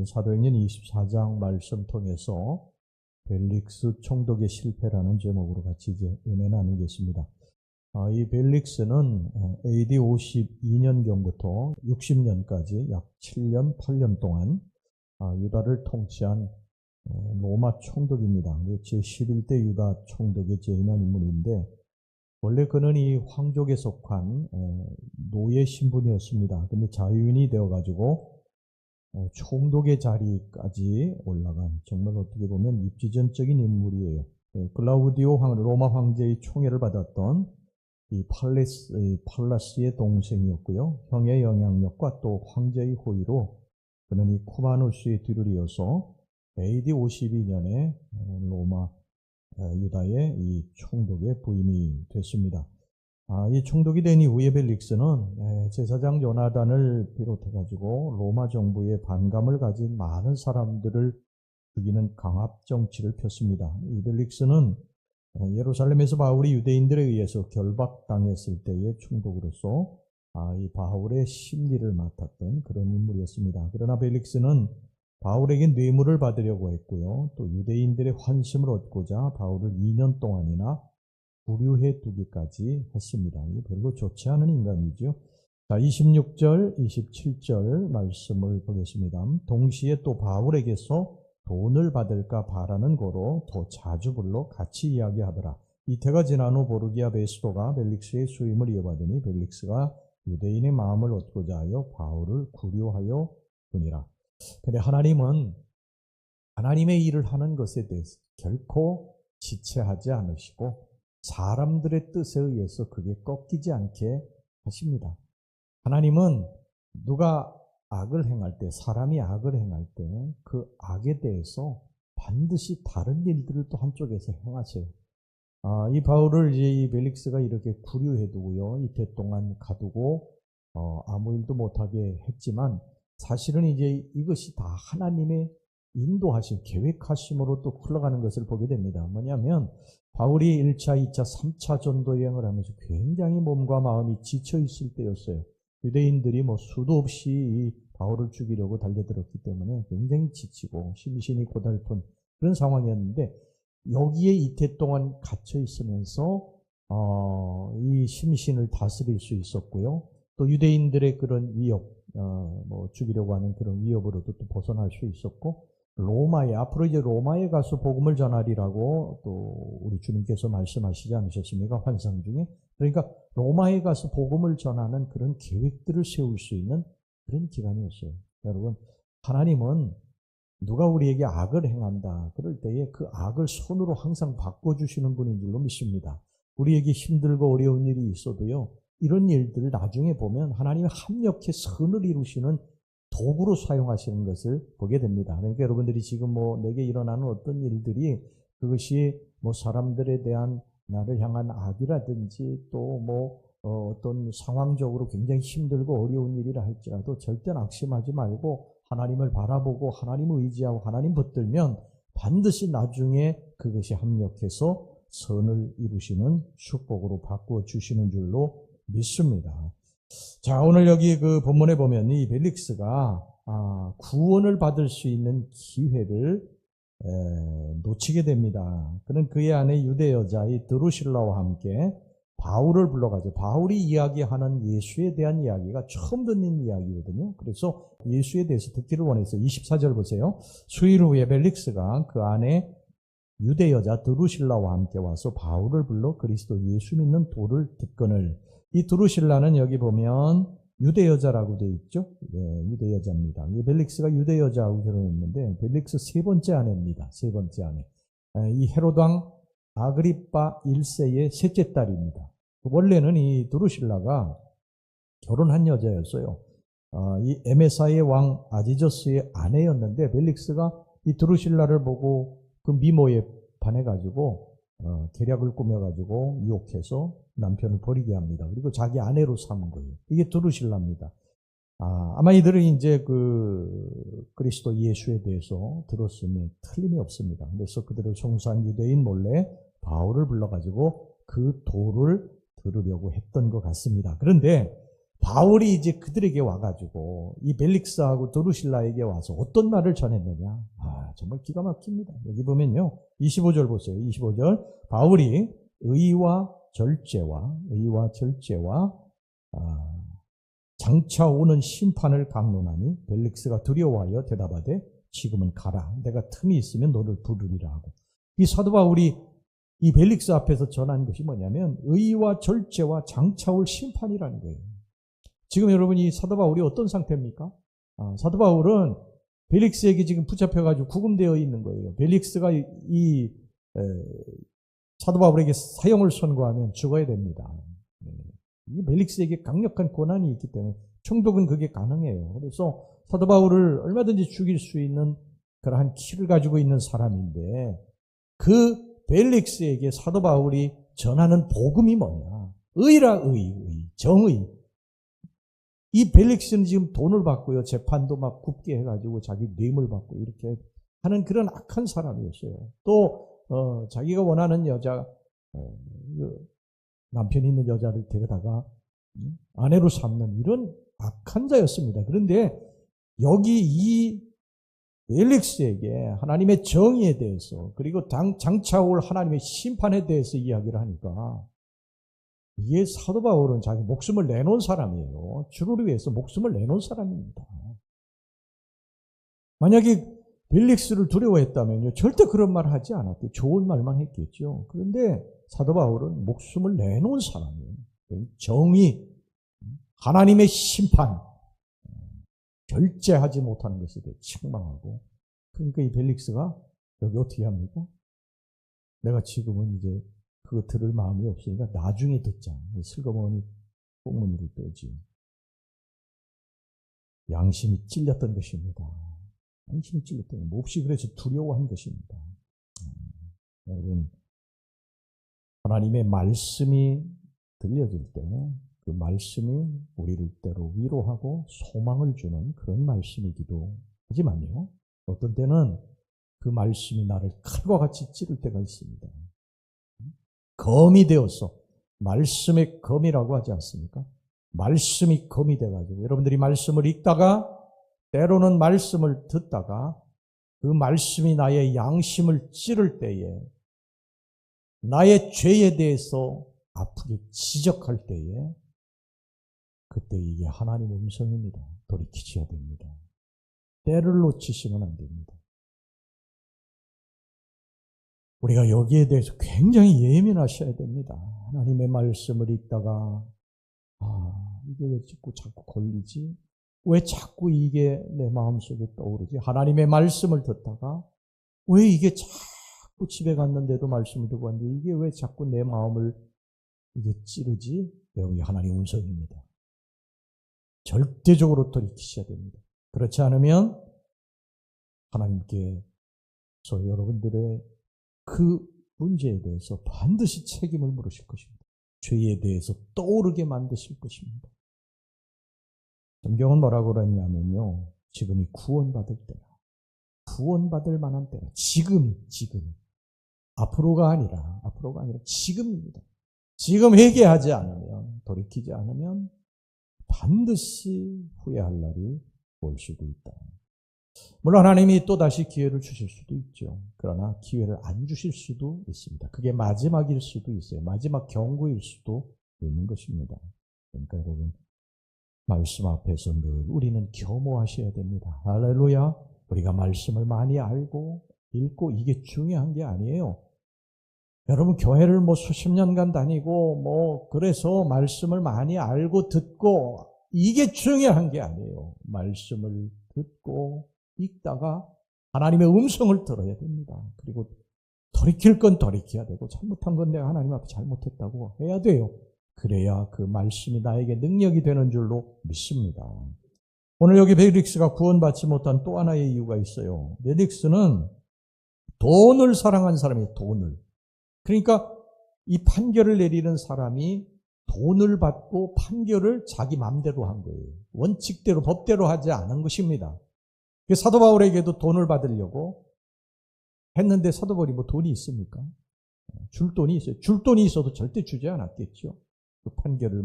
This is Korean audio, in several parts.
사도행전 24장 말씀 통해서 벨릭스 총독의 실패라는 제목으로 같이 이제 은혜 나누겠습니다. 이 벨릭스는 AD 52년경부터 60년까지 약 7년, 8년 동안 유다를 통치한 로마 총독입니다. 제11대 유다 총독의 재임한 인물인데, 원래 그는 이 황족에 속한 노예 신분이었습니다. 근데 자유인이 되어가지고 총독의 자리까지 올라간, 정말 어떻게 보면 입지전적인 인물이에요. 클라우디오 로마 황제의 총애를 받았던 이 팔라스의 동생이었고요. 형의 영향력과 또 황제의 호의로 그는 이 쿠마누스의 뒤를 이어서 AD 52년에 로마 유다의 이 총독에 부임이 됐습니다. 이 총독이 된 이후에 벨릭스는 제사장 요나단을 비롯해가지고 로마 정부에 반감을 가진 많은 사람들을 죽이는 강압 정치를 폈습니다. 이 벨릭스는 예루살렘에서 바울이 유대인들에 의해서 결박당했을 때의 총독으로서 이 바울의 심리를 맡았던 그런 인물이었습니다. 그러나 벨릭스는 바울에게 뇌물을 받으려고 했고요. 또 유대인들의 환심을 얻고자 바울을 2년 동안이나 구류해 두기까지 했습니다. 이게 별로 좋지 않은 인간이죠. 자, 26절, 27절 말씀을 보겠습니다. 동시에 또 바울에게서 돈을 받을까 바라는 거로 더 자주 불러 같이 이야기하더라. 이태가 지난 후 보르기아 베스도가 벨릭스의 수임을 이어받으니 벨릭스가 유대인의 마음을 얻고자 하여 바울을 구류하여 두니라. 근데 하나님은 하나님의 일을 하는 것에 대해서 결코 지체하지 않으시고 사람들의 뜻에 의해서 그게 꺾이지 않게 하십니다. 하나님은 누가 악을 행할 때, 사람이 악을 행할 때 그 악에 대해서 반드시 다른 일들을 또 한쪽에서 행하세요. 이 바울을 이제 이 벨릭스가 이렇게 구류해 두고요. 이태 동안 가두고 아무 일도 못하게 했지만, 사실은 이제 이것이 다 하나님의 인도하신, 계획하심으로 또 흘러가는 것을 보게 됩니다. 뭐냐면 바울이 1차, 2차, 3차 전도 여행을 하면서 굉장히 몸과 마음이 지쳐 있을 때였어요. 유대인들이 수도 없이 이 바울을 죽이려고 달려들었기 때문에 굉장히 지치고 심신이 고달픈 그런 상황이었는데, 여기에 이태 동안 갇혀 있으면서 이 심신을 다스릴 수 있었고요. 또 유대인들의 그런 위협, 죽이려고 하는 그런 위협으로도 또 벗어날 수 있었고, 앞으로 이제 로마에 가서 복음을 전하리라고 또 우리 주님께서 말씀하시지 않으셨습니까? 환상 중에. 그러니까 로마에 가서 복음을 전하는 그런 계획들을 세울 수 있는 그런 기간이었어요. 여러분, 하나님은 누가 우리에게 악을 행한다 그럴 때에 그 악을 손으로 항상 바꿔주시는 분인 줄로 믿습니다. 우리에게 힘들고 어려운 일이 있어도요, 이런 일들을 나중에 보면 하나님이 합력해 선을 이루시는 도구로 사용하시는 것을 보게 됩니다. 그러니까 여러분들이 지금 내게 일어나는 어떤 일들이, 그것이 사람들에 대한 나를 향한 악이라든지 또 어떤 상황적으로 굉장히 힘들고 어려운 일이라 할지라도 절대 낙심하지 말고 하나님을 바라보고 하나님을 의지하고 하나님 붙들면 반드시 나중에 그것이 합력해서 선을 이루시는 축복으로 바꾸어 주시는 줄로 믿습니다. 자, 오늘 여기 그 본문에 보면 이 벨릭스가 구원을 받을 수 있는 기회를 놓치게 됩니다. 그는 그의 아내 유대 여자의 드루실라와 함께 바울을 불러가지고, 바울이 이야기하는 예수에 대한 이야기가 처음 듣는 이야기거든요. 그래서 예수에 대해서 듣기를 원해서 24절 보세요. 수일 후에 벨릭스가 그 아내 유대 여자 드루실라와 함께 와서 바울을 불러 그리스도 예수 믿는 도를 듣거늘. 이 드루실라는 여기 보면 유대 여자라고 되어 있죠. 유대 여자입니다. 이 벨릭스가 유대 여자하고 결혼했는데 벨릭스 세 번째 아내입니다. 세 번째 아내. 이 헤롯왕 아그리빠 1세의 셋째 딸입니다. 원래는 이 드루실라가 결혼한 여자였어요. 이 에메사의 왕 아지저스의 아내였는데, 벨릭스가 이 드루실라를 보고 그 미모에 반해가지고 계략을 꾸며가지고 유혹해서 남편을 버리게 합니다. 그리고 자기 아내로 삼은 거예요. 이게 드루실라입니다. 아마 이들은 이제 그리스도 예수에 대해서 들었으면 틀림이 없습니다. 그래서 그들을 송수한 유대인 몰래 바울을 불러가지고 그 도를 들으려고 했던 것 같습니다. 그런데 바울이 이제 그들에게 와가지고 이 벨릭스하고 드루실라에게 와서 어떤 말을 전했느냐. 정말 기가 막힙니다. 여기 보면요. 25절 보세요. 25절. 바울이 의와 절제와 장차 오는 심판을 강론하니 벨릭스가 두려워하여 대답하되 지금은 가라. 내가 틈이 있으면 너를 부르리라 하고. 이 사도 바울이 이 벨릭스 앞에서 전한 것이 뭐냐면 의와 절제와 장차 올 심판이라는 거예요. 지금 여러분 이 사도 바울이 어떤 상태입니까? 사도 바울은 벨릭스에게 지금 붙잡혀가지고 구금되어 있는 거예요. 벨릭스가 이 사도 바울에게 사형을 선고하면 죽어야 됩니다. 이 벨릭스에게 강력한 권한이 있기 때문에 총독은 그게 가능해요. 그래서 사도 바울을 얼마든지 죽일 수 있는 그러한 키를 가지고 있는 사람인데 그 벨릭스에게 사도 바울이 전하는 복음이 뭐냐? 의라 정의. 이 벨릭스는 지금 돈을 받고요. 재판도 막 굽게 해가지고 자기 뇌물 받고 이렇게 하는 그런 악한 사람이었어요. 또 자기가 원하는 여자, 남편이 있는 여자를 데려다가 아내로 삼는 이런 악한 자였습니다. 그런데 여기 이 벨릭스에게 하나님의 정의에 대해서 그리고 장차 올 하나님의 심판에 대해서 이야기를 하니까 이게 사도 바울은 자기 목숨을 내놓은 사람이에요. 주를 위해서 목숨을 내놓은 사람입니다. 만약에 벨릭스를 두려워했다면요, 절대 그런 말을 하지 않았겠죠. 좋은 말만 했겠죠. 그런데 사도 바울은 목숨을 내놓은 사람이에요. 정의, 하나님의 심판, 절제하지 못하는 것에 대해 책망하고. 그러니까 이 벨릭스가 여기 어떻게 합니까? 내가 지금은 이제 그거 들을 마음이 없으니까 나중에 듣자. 슬그머니 꽁무니를 빼지. 양심이 찔렸던 것입니다. 양심이 찔렸던 것. 몹시 그래서 두려워한 것입니다. 여러분, 하나님의 말씀이 들려질 때 그 말씀이 우리를 때로 위로하고 소망을 주는 그런 말씀이기도 하지만요. 어떤 때는 그 말씀이 나를 칼과 같이 찌를 때가 있습니다. 검이 되어서, 말씀의 검이라고 하지 않습니까? 말씀이 검이 돼가지고 여러분들이 말씀을 읽다가 때로는 말씀을 듣다가 그 말씀이 나의 양심을 찌를 때에 나의 죄에 대해서 아프게 지적할 때에 그때 이게 하나님의 음성입니다. 돌이키셔야 됩니다. 때를 놓치시면 안 됩니다. 우리가 여기에 대해서 굉장히 예민하셔야 됩니다. 하나님의 말씀을 읽다가 이게 왜 자꾸 걸리지? 왜 자꾸 이게 내 마음속에 떠오르지? 하나님의 말씀을 듣다가 왜 이게 자꾸 집에 갔는데도 말씀을 듣고 왔는데 이게 왜 자꾸 내 마음을 이게 찌르지? 여기 하나님의 음성입니다. 절대적으로 돌이키셔야 됩니다. 그렇지 않으면 하나님께서 여러분들의 그 문제에 대해서 반드시 책임을 물으실 것입니다. 죄에 대해서 떠오르게 만드실 것입니다. 성경은 뭐라고 그러냐면요. 지금이 구원받을 때야. 구원받을 만한 때야. 지금. 앞으로가 아니라 지금입니다. 지금 회개하지 않으면, 돌이키지 않으면 반드시 후회할 날이 올 수도 있다. 물론 하나님이 또다시 기회를 주실 수도 있죠. 그러나 기회를 안 주실 수도 있습니다. 그게 마지막일 수도 있어요. 마지막 경고일 수도 있는 것입니다. 그러니까 여러분, 말씀 앞에서 늘 우리는 겸허하셔야 됩니다. 할렐루야. 우리가 말씀을 많이 알고 읽고 이게 중요한 게 아니에요. 여러분 교회를 수십 년간 다니고 그래서 말씀을 많이 알고 듣고 이게 중요한 게 아니에요. 말씀을 듣고 읽다가 하나님의 음성을 들어야 됩니다. 그리고 돌이킬 건 돌이켜야 되고 잘못한 건 내가 하나님 앞에 잘못했다고 해야 돼요. 그래야 그 말씀이 나에게 능력이 되는 줄로 믿습니다. 오늘 여기 벨릭스가 구원받지 못한 또 하나의 이유가 있어요. 벨릭스는 돈을 사랑한 사람이에요. 돈을. 그러니까 이 판결을 내리는 사람이 돈을 받고 판결을 자기 마음대로 한 거예요. 원칙대로 법대로 하지 않은 것입니다. 사도 바울에게도 돈을 받으려고 했는데 사도 바울이 돈이 있습니까? 줄 돈이 있어요. 줄 돈이 있어도 절대 주지 않았겠죠. 그 판결을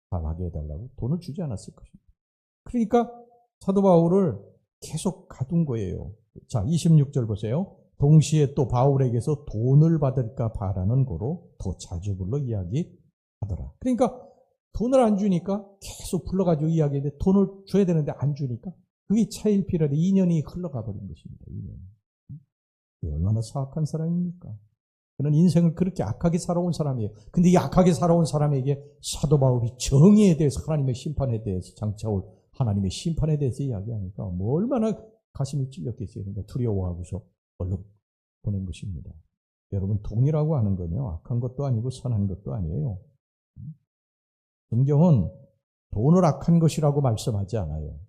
잘하게 해달라고 돈을 주지 않았을 것입니다. 그러니까 사도 바울을 계속 가둔 거예요. 자, 26절 보세요. 동시에 또 바울에게서 돈을 받을까 바라는 거로 더 자주 불러 이야기하더라. 그러니까 돈을 안 주니까 계속 불러가지고 이야기했는데 돈을 줘야 되는데 안 주니까 그게 차일피일하되 2년이 흘러가 버린 것입니다. 2년. 얼마나 사악한 사람입니까? 그는 인생을 그렇게 악하게 살아온 사람이에요. 근데 이 악하게 살아온 사람에게 사도 바울이 정의에 대해서 하나님의 심판에 대해서 장차올 하나님의 심판에 대해서 이야기하니까 뭐 얼마나 가슴이 찔렸겠어요. 그러니까 두려워하고서 얼른 보낸 것입니다. 여러분 돈이라고 하는 건요. 악한 것도 아니고 선한 것도 아니에요. 성경은 돈을 악한 것이라고 말씀하지 않아요.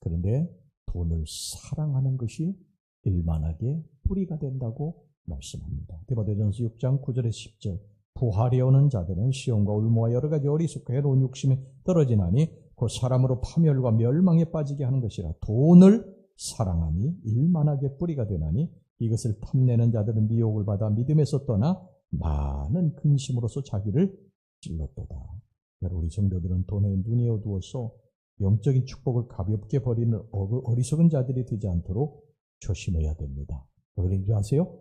그런데 돈을 사랑하는 것이 일만하게 뿌리가 된다고 말씀합니다. 디모데전서 6장 9절에서 10절 부하려는 자들은 시험과 울모와 여러 가지 어리석고 해로운 욕심에 떨어지나니 그 사람으로 파멸과 멸망에 빠지게 하는 것이라. 돈을 사랑함이 일만하게 뿌리가 되나니 이것을 탐내는 자들은 미혹을 받아 믿음에서 떠나 많은 근심으로서 자기를 찔렀도다. 여러분 우리 성도들은 돈에 눈이 어두워서 영적인 축복을 가볍게 버리는 어리석은 자들이 되지 않도록 조심해야 됩니다. 왜 그런지 아세요?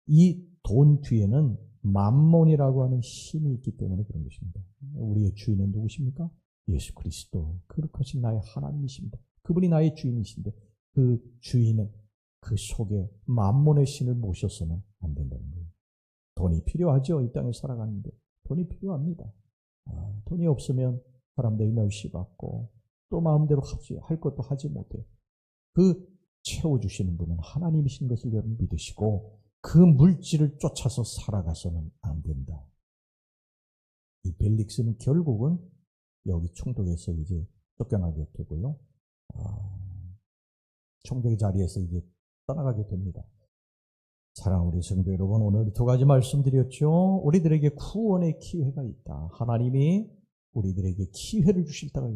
이 돈 뒤에는 만몬이라고 하는 힘이 있기 때문에 그런 것입니다. 우리의 주인은 누구십니까? 예수 그리스도. 그렇게 나의 하나님이십니다. 그분이 나의 주인이신데 그 주인은 그 속에 만몬의 신을 모셔서는 안 된다는 거예요. 돈이 필요하죠. 이 땅에 살아가는데 돈이 필요합니다. 돈이 없으면 사람들이 멸시받고 또 마음대로 할 것도 하지 못해요. 그 채워주시는 분은 하나님이신 것을 여러분 믿으시고 그 물질을 쫓아서 살아가서는 안 된다. 이 벨릭스는 결국은 여기 총독에서 이제 쫓겨나게 되고요. 총독의 자리에서 이제 떠나가게 됩니다. 사랑하는 우리 성도 여러분, 오늘 두 가지 말씀드렸죠. 우리들에게 구원의 기회가 있다. 하나님이 우리들에게 기회를 주실 때가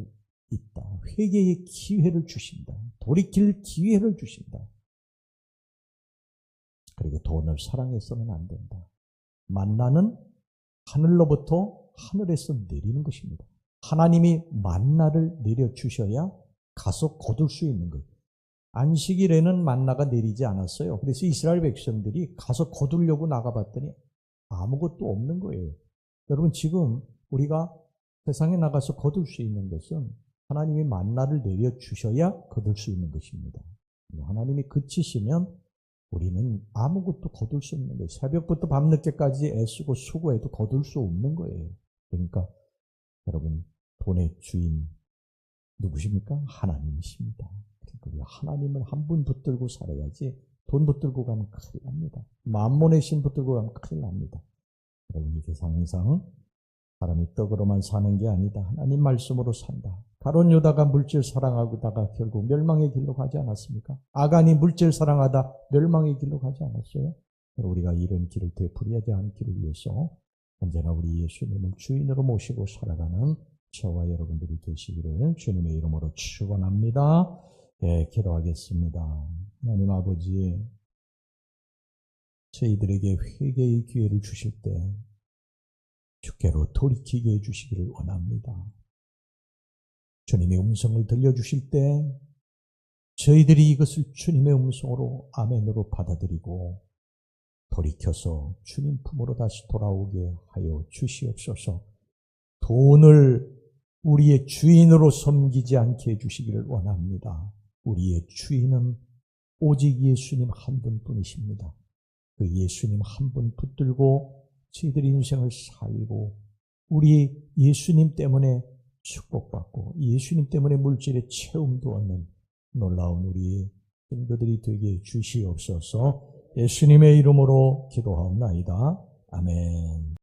있다. 회개의 기회를 주신다. 돌이킬 기회를 주신다. 그리고 돈을 사랑해서는 안 된다. 만나는 하늘로부터 하늘에서 내리는 것입니다. 하나님이 만나를 내려주셔야 가서 거둘 수 있는 거예요. 안식일에는 만나가 내리지 않았어요. 그래서 이스라엘 백성들이 가서 거두려고 나가봤더니 아무것도 없는 거예요. 여러분 지금 우리가 세상에 나가서 거둘 수 있는 것은 하나님이 만나를 내려주셔야 거둘 수 있는 것입니다. 하나님이 그치시면 우리는 아무것도 거둘 수 없는 거예요. 새벽부터 밤늦게까지 애쓰고 수고해도 거둘 수 없는 거예요. 그러니까 여러분 돈의 주인 누구십니까? 하나님이십니다. 그러니까 우리가 하나님을 한 분 붙들고 살아야지 돈 붙들고 가면 큰일 납니다. 만몬의 신 붙들고 가면 큰일 납니다. 여러분 이 세상상 사람이 떡으로만 사는 게 아니다. 하나님 말씀으로 산다. 가룟 유다가 물질 사랑하다가 결국 멸망의 길로 가지 않았습니까? 아간이 물질 사랑하다 멸망의 길로 가지 않았어요? 우리가 이런 길을 되풀이하지 않기를 위해서 언제나 우리 예수님을 주인으로 모시고 살아가는 저와 여러분들이 되시기를 주님의 이름으로 축원합니다. 예, 기도하겠습니다. 하나님 아버지, 저희들에게 회개의 기회를 주실 때 주께로 돌이키게 해주시기를 원합니다. 주님의 음성을 들려주실 때 저희들이 이것을 주님의 음성으로 아멘으로 받아들이고 돌이켜서 주님 품으로 다시 돌아오게 하여 주시옵소서. 돈을 우리의 주인으로 섬기지 않게 해주시기를 원합니다. 우리의 주인은 오직 예수님 한 분뿐이십니다. 그 예수님 한 분 붙들고 저희들의 인생을 살고 우리 예수님 때문에 축복받고 예수님 때문에 물질의 채움도 얻는 놀라운 우리 성도들이 되게 주시옵소서. 예수님의 이름으로 기도하옵나이다. 아멘.